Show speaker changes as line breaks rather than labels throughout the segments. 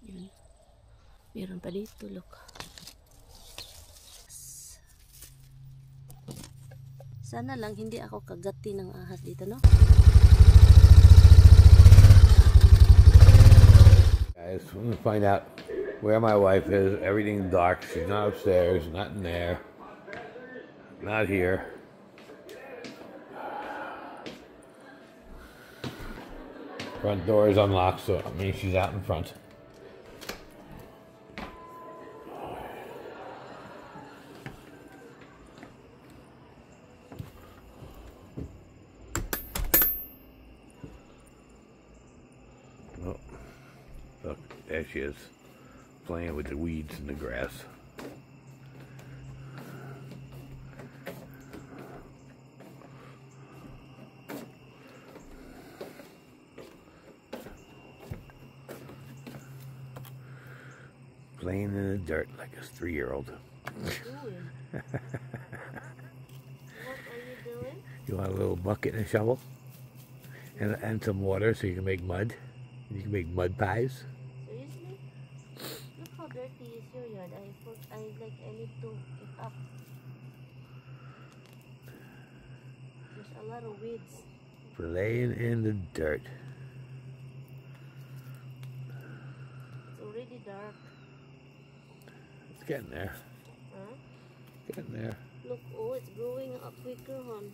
Yun. Meron pa dito, look. Sana lang hindi ako kagati ng ahas dito, no?
Guys, I'm gonna find out where my wife is. Everything's dark. She's not upstairs, not in there, not here. Front door is unlocked, so I mean she's out in front. Oh, look, there she is, playing with the weeds in the grass. Playing in the dirt like a 3-year-old.
What are you doing?
You want a little bucket and a shovel? And some water so you can make mud? You can make mud pies?
Seriously? Look how dirty is your yard. I need to keep up. There's a lot of weeds.
Playing in the dirt.
It's already dark.
It's getting there.
Huh?
Getting there.
Look, oh, it's growing up quicker, hon.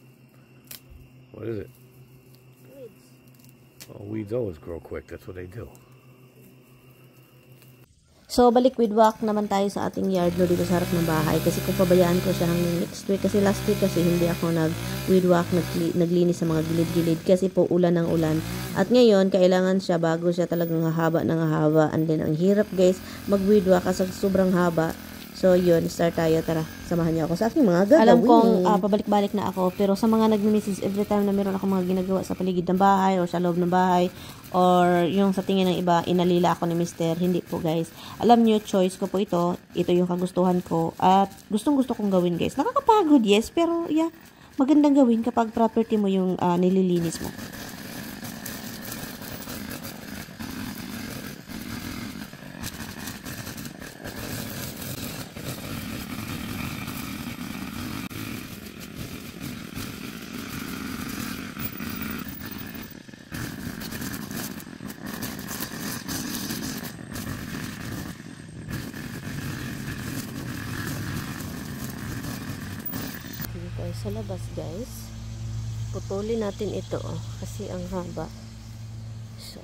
What is it?
Weeds.
Well, weeds always grow quick. That's what they do.
So, balik with walk naman tayo sa ating yard no, dito sa harap ng bahay. Kasi kung pabayaan ko siya hanggang next week. Kasi last week kasi hindi ako nag-weed walk, naglinis sa mga gilid-gilid. Kasi po ulan ng ulan. At ngayon, kailangan siya bago siya talagang hahaba ng hahaba. And then, ang hirap guys, mag-weed walk kasi sobrang haba. So, yun, start tayo. Tara, samahan niyo ako sa aking mga gagawin. Alam kong pabalik-balik na ako. Pero sa mga nag-message every time na meron ako mga ginagawa sa paligid ng bahay or sa loob ng bahay or yung sa tingin ng iba, inalila ako ni Mister. Hindi po guys. Alam niyo, choice ko po ito. Ito yung kagustuhan ko. At gustong-gusto kong gawin guys. Nakakapagod, yes. Pero yeah, magandang gawin kapag property mo yung nililinis mo. Sa labas guys, putulin natin ito kasi ang haba. So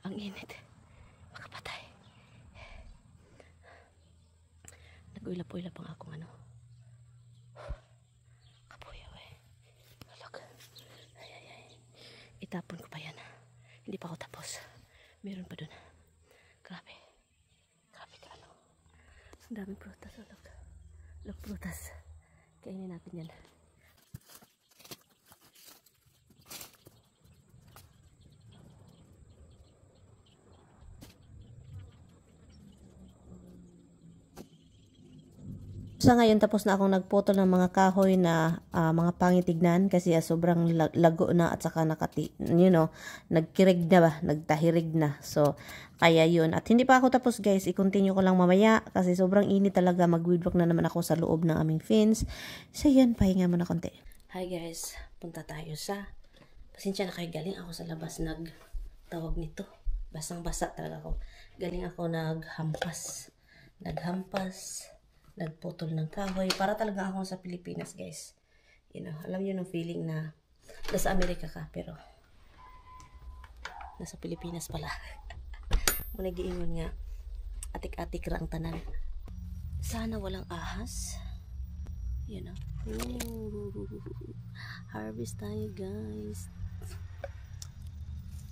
ang init. Makapatay. Nag-uilap-uilap ang akong ano. Kapuyaw eh. Look. Ay. Itapon ko pa yan. Hindi pa ako tapos. Meron pa dun. Grabe. Grabe ka ano. Ang daming prutas. Look. Look prutas. Kainin natin yan. Sa ngayon, tapos na akong nagputol ng mga kahoy na mga pangitignan kasi sobrang lago na at saka nagkirig na ba, nagtahirig na. So, kaya yun. At hindi pa ako tapos guys, i-continue ko lang mamaya kasi sobrang init talaga. Mag-weedwalk na naman ako sa loob ng aming fence. So, yun, pahinga muna konti. Hi guys, punta tayo sa, pasensya na kayo, galing ako sa labas tawag nito. Basang-basa talaga ako. Galing ako naghampas, nagputol ng kahoy. Para talaga ako sa Pilipinas, guys. Alam niyo yung feeling na nasa Amerika ka, pero nasa Pilipinas pala. Muna giingon nga, atik-atik ra ang tanan. Sana walang ahas. Harvest tayo, guys.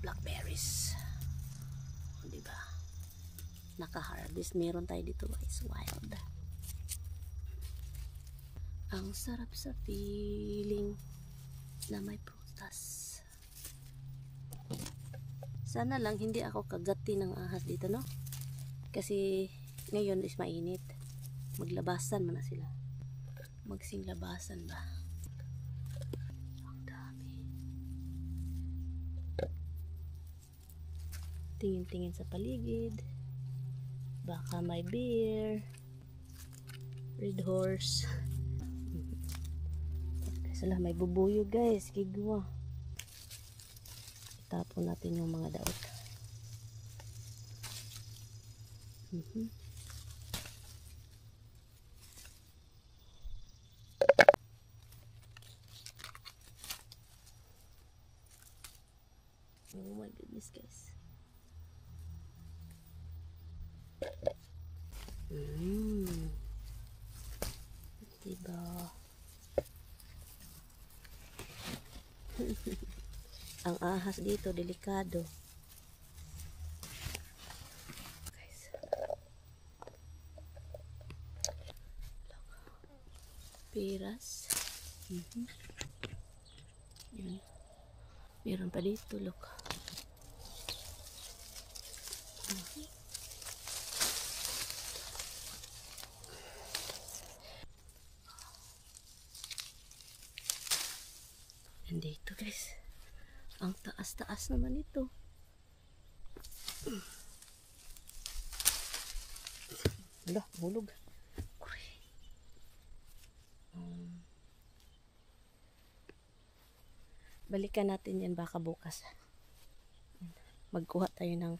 Blackberries. Diba? Naka-harvest. Meron tayo dito, guys. Wild. Ang sarap sa feeling na may prutas. Sana lang hindi ako kagati ng ahas dito, no? Kasi ngayon is mainit. Maglabasan man na sila. Magsinglabasan ba? Ang dami. Tingin-tingin sa paligid. Baka may bear. Red horse. Sala, may bubuyo guys, kigwa. Itapon natin yung mga daot. Oh my goodness guys. Diba? Ang ahas dito delikado. Guys. Piras. Yun. Meron pa dito, look. Nandito guys. Ang taas-taas naman ito. Wala, hulog. Balikan natin yan baka bukas. Magkuha tayo ng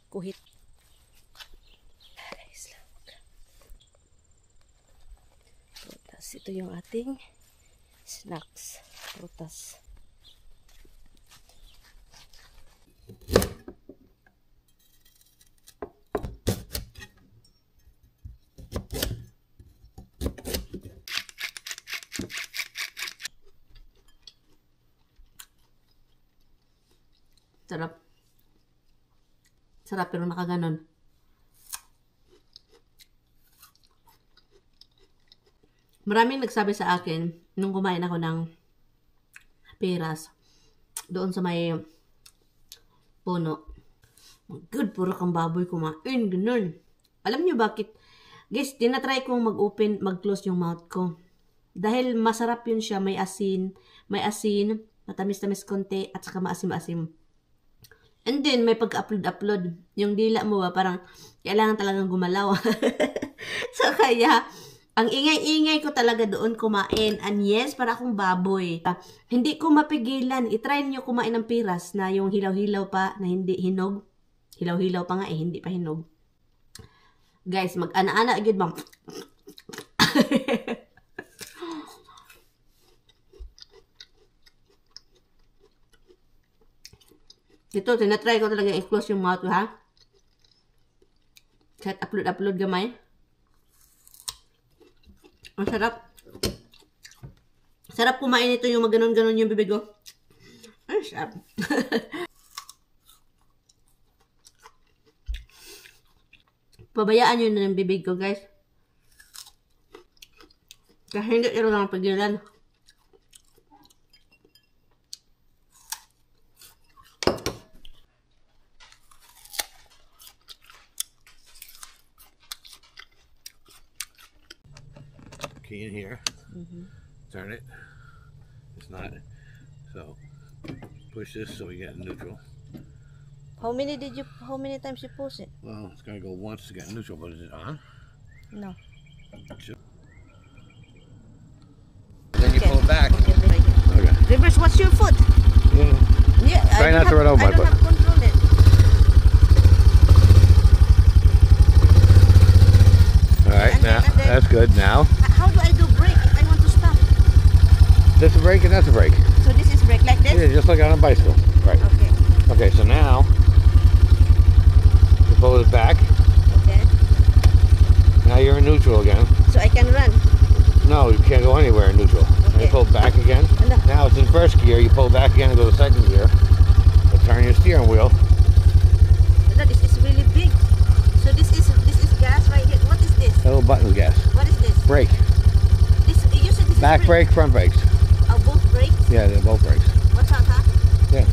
kuhit. Guys, prutas. Ito yung ating snacks. Prutas. Sarap. Sarap pero nakaganon. Maraming nagsabi sa akin nung kumain ako ng peras doon sa may puno. Good, puro kang baboy kumain. Ganun. Alam nyo bakit? Guys, tinatry kong mag-close yung mouth ko. Dahil masarap yun siya. May asin, matamis-tamis konti, at saka maasim-asim. And then, may pag-upload. Yung dila mo ba, parang kailangan talagang gumalaw. So, kaya, ang ingay-ingay ko talaga doon kumain. And yes, para akong baboy. Hindi ko mapigilan. I-try nyo kumain ng piras na yung hilaw-hilaw pa, na hindi hinog. Hilaw-hilaw pa nga eh, hindi pa hinog. Guys, mag-ana-ana agad bang. Ito, tinatry ko talaga i-close yung mouth ko, ha? Kahit upload gamay. Ang sarap. Sarap kumain ito yung maganon-ganon yung bibig ko. Ay, sarap. Pabayaan nyo na yung bibig ko, guys. Kasi hindi ito lang pagilan.
key in here. Turn it. It's not. So push this so we get neutral.
How many times you push it?
Well, it's gonna go once to get neutral, but is it on?
No.
Then you pull it back. Okay.
Reverse, what's your foot? Yeah,
Try not to run over my foot.
I don't have control it.
Alright, now that's good. Now
How do I do brake if I want to stop?
this is a brake and that's a brake.
So this is brake like this?
Yeah, just like on a bicycle. Right.
Okay.
Okay, so now you pull it back.
Okay.
Now you're in neutral again.
So I can run.
No, you can't go anywhere in neutral. Now you
Okay.
pull it back again.
No.
Now it's in first gear. You pull back again and go to second gear. You turn your steering wheel.
No, this is really big. So this is gas right here. What is this?
That little button gas.
What is this?
Brake.
This you said this
Back
is
brake, front brakes.
Oh, both brakes?
Yeah, they're both brakes.
What's on that?
Yeah.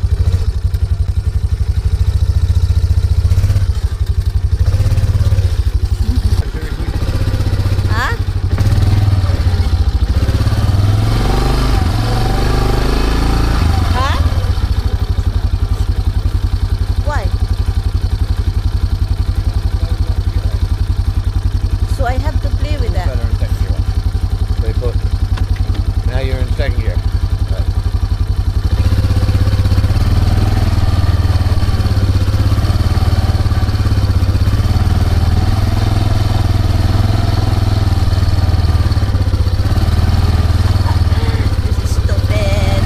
Huh? Huh? Why? So I have to play with that.
Better in second gear. So you pull. Now you're in second gear. Right.
This is stupid.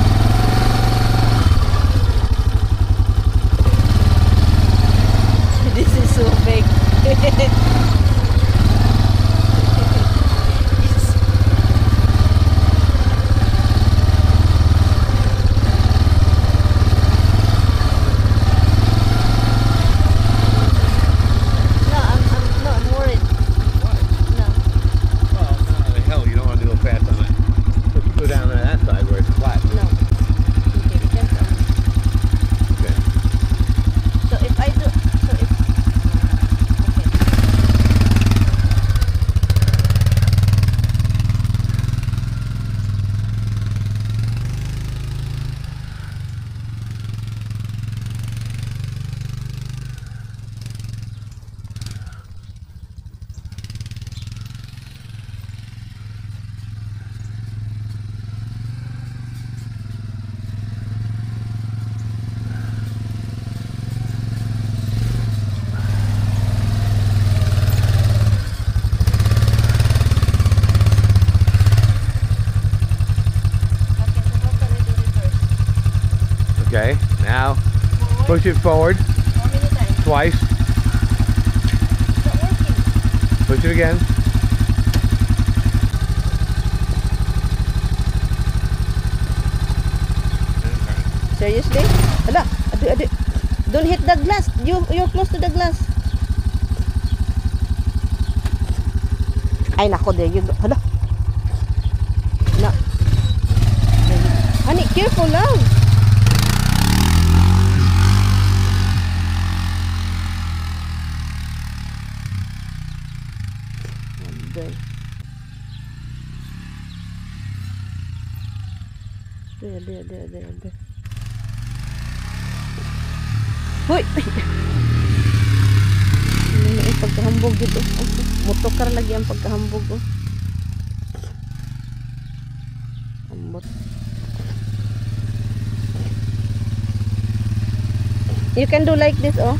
This is so big. This is- No, I'm worried. No.
Well, no, the hell, you don't want to go fast on it. Let's go down to that side where it's flat.
No. Okay, depends on.
Okay.
So if I do, so if, okay.
Okay, now
Forward.
push it forward
How many times?
twice.
It's not working.
Push it again.
Seriously? Ala, adi. Don't hit the glass. You're close to the glass. Ay nako, there you go. Hala. No. Honey, careful lang. There. There. Hoy! Ano na yung pagkahambog dito? Motokar lagi ang pagkahambog. Oh. Ambot. You can do like this, oh.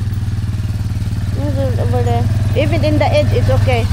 Over there. Even in the edge, it's okay.